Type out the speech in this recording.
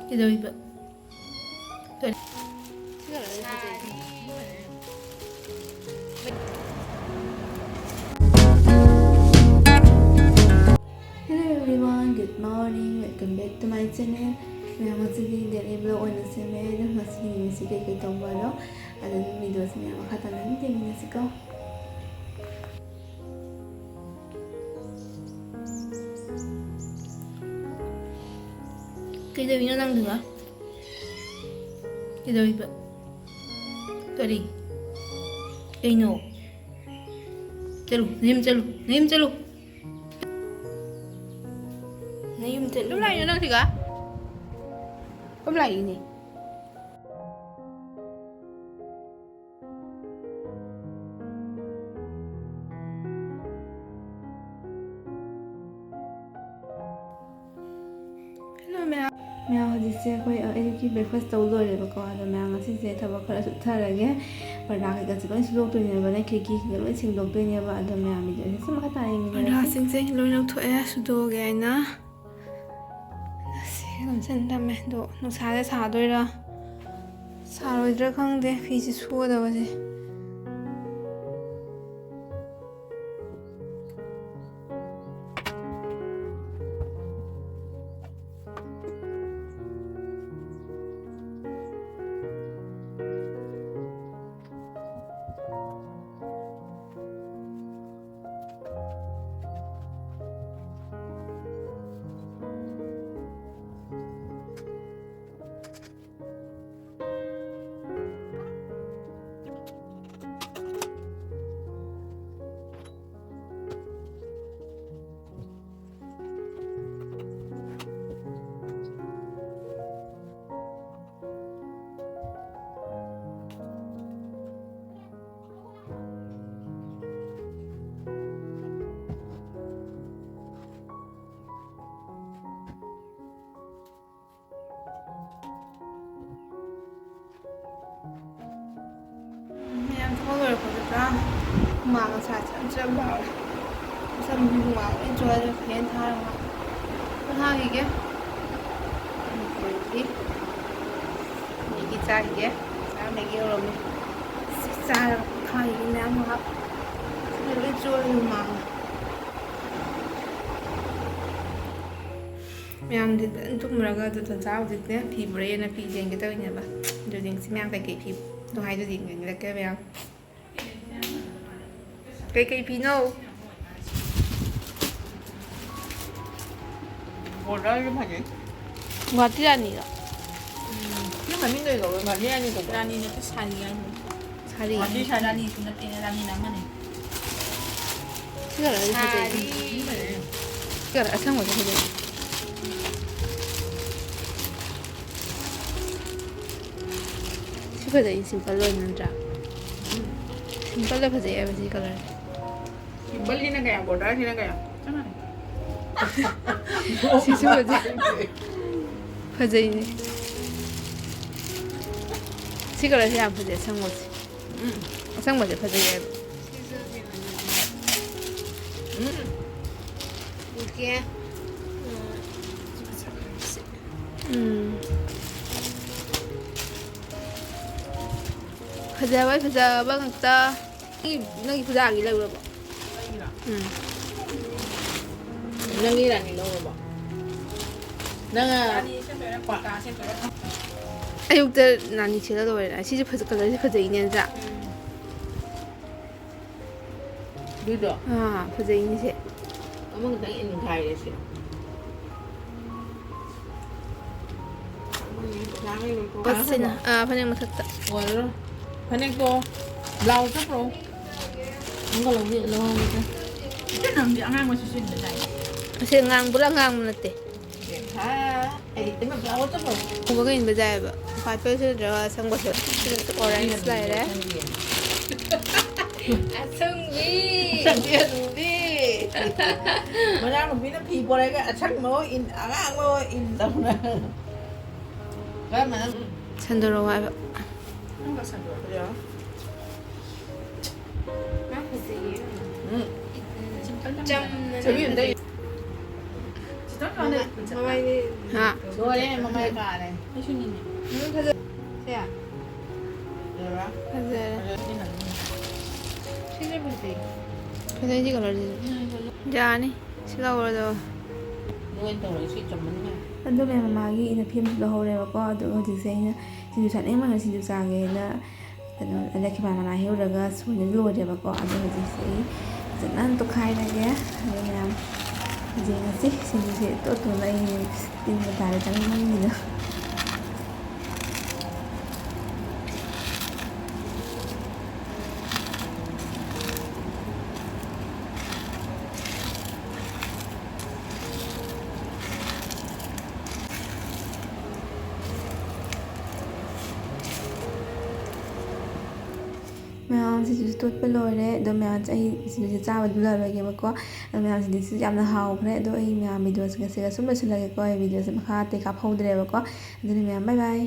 그래도 Hello everyone, good morning. Welcome back to my channel. Maya masih daily vlog on the same masih kayak gitu baru. Ada video saya makata nanti minasiko. 그래도 인연랑 누가? 그래도 이거 또리 이노 चलो नीम चलो lúc này nó đang thì cả hôm nay gì hello mẹ Maya hojise koi ayuki breakfast tau loi le bako ada maya ngasi se thaba khara su tharage parda ka gasi koi slok to ne bana kheki ki loi sing lok to ne ba ada maya mi je se ma ta ing ne parda sing sing loi lok tho e su do ge na se lam chen da me do no sa de sa doi ra sa roi dra khang de phi si su da ba se 먹을 거니까 엄마가 좀 봐라. 우선 엄마가 좋아하는 그냥 타라. 하나 이게 이게 짜 이게 짜 내기 어려워. 짜 다 이게 내가 막 이렇게 좋아하는 엄마. ꯃꯌꯥꯝꯗꯤ ꯇꯨꯝꯃꯨꯔꯒ ꯑꯗꯨꯗ ꯆꯥꯕꯗꯨꯅꯦ ꯐꯤ ꯕꯣꯔꯦꯅ ꯐꯤ ꯌꯦꯡꯒꯦ ꯇꯧꯔꯤꯅꯦꯕ ꯑꯗꯨ ꯌꯦꯡꯁꯤ ꯃꯌꯥꯝ ꯀꯩꯀꯩ ꯐꯤ ꯅꯨꯡꯉꯥꯏꯗꯨꯗꯤ ꯌꯦꯡꯂꯛꯀꯦ ꯃꯌꯥꯝ ꯀꯩꯀꯩ Fino 뭐라 이름 하지? 와티라니가 이름 하민도 이거 왜 마리아니고 라니는 또 살이야. 살이 와디 샤니 라니 존나 때네 라니 나만해. 시가라 살이. 시가라 아상 거지 그래 시가다 이 심플로 있는 자 심플로 보세요 아버지 컬러 김벌리는 거야 뭐라시는 거야 시수 보지 보세요 시가라 그냥 보세요 상 거지 상 거지 보세요 이게 فجأة بقى نجي فجأة لا ولا بقى 능이라니 넣어봐 내가 라니 샘플에 꽉 샘플에. أيوة ده ناني كذا ده ولا شيء فجأة كذا فجأة ينزع 믿어 فجأة ينزع 어머니 당연히 있는 가야지 بس هنا فانا ما تقطع 뭐를 파넥도 라우스 프로 뭔가 라우스 cái nằm bị ăn mà xuyên được này. بس ngang بلا ngang من التي 다 에디 때문에 라우스 프로 وبقى إن بجايبه فاتبه شو جوا سانغو شو أورانج سلاير 아성미. 상비해주디 뭐냐 우리는 비보라가 아착 뭐 인, 아가 뭐 인다구나 그러면 산도로 와봐 한거 산도 그래요 나 보세요. 응 짬. 재미있는데 지금 안에 ꯆꯠꯂꯦ ꯍꯥ ꯂꯣꯏꯔꯦ ꯃꯃꯥꯏ ꯀꯥꯔꯦ ꯑꯩꯁꯨ ꯅꯤꯅꯦ ꯐꯖꯔꯦ ꯌꯧꯔꯥ ꯁꯤꯖꯕꯨꯗꯤ ꯐꯖꯩꯁꯤ ꯀꯂꯔꯁꯤ ꯌꯥꯅꯤ ꯁꯤ ꯂꯧꯔꯗꯣ ꯂꯣꯏꯅ ꯇꯧꯔꯦ ꯁꯤ ꯆꯨꯝꯃꯟꯅꯦ ꯑꯗꯨ ꯃꯌꯥꯝ ꯃꯃꯥꯒꯤ ꯑꯩꯅ ꯐꯤꯝꯁꯨ ꯂꯧꯍꯧꯔꯦꯕꯀꯣ ꯑꯗꯨꯒ ꯍꯧꯖꯤꯛꯁꯦ ꯑꯩꯅ ꯁꯤꯡꯖꯨ ꯆꯥꯅꯤꯡꯕꯅ ꯁꯤꯡꯖꯨ ꯆꯥꯒꯦꯅ ꯀꯩꯅꯣ ꯂꯩꯈꯤꯕ ꯃꯅꯥ ꯍꯦꯛꯎꯔꯒ ꯁꯣꯏꯅ ꯂꯣꯏꯔꯦꯕꯀꯣ ꯑꯗꯣ ꯍꯧꯖꯤꯛꯁꯦ ꯑꯩ ꯐꯖꯅ ꯇꯣꯠꯈꯥꯏꯔꯒꯦ ꯑꯗꯨ ꯃꯌꯥꯝ ꯌꯦꯡꯉꯁꯤ ꯁꯤꯡꯖꯨꯁꯦ ꯇꯣꯠꯇꯣꯅ ꯑꯩ ꯇꯤꯟꯕ ꯇꯥꯔꯦ ꯆꯥꯅꯤꯡꯃꯟꯒꯤꯗ ꯃꯌꯥꯝ ꯁꯤꯡꯖꯨꯁꯦ ꯇꯣꯠꯄ ꯂꯣꯏꯔꯦ ꯑꯗꯣ ꯃꯌꯥꯝꯁꯦ ꯑꯩ ꯁꯤꯡꯖꯨꯁꯦ ꯆꯥꯕꯗꯤ ꯂꯣꯏꯔꯣꯏꯒꯦꯕꯀꯣ ꯑꯗꯣ ꯃꯌꯥꯝꯁꯤꯗꯤ ꯌꯥꯝꯅ ꯍꯥꯎꯈ꯭ꯔꯦ ꯑꯗꯣ ꯑꯩ ꯃꯌꯥꯝ ꯚꯤꯗꯤꯑꯣꯁꯤꯒ ꯁꯨꯝ ꯂꯣꯏꯁꯤꯜꯂꯒꯦꯀꯣ ꯑꯩ ꯚꯤꯗꯤꯑꯣꯁꯦ ꯃꯈꯥ ꯑꯇꯩ ꯀꯥꯞꯍꯧꯗ꯭ꯔꯦꯕꯀꯣ ꯑꯗꯨꯅ ꯃꯌꯥꯝ ꯕꯥꯏ ꯕꯥꯏ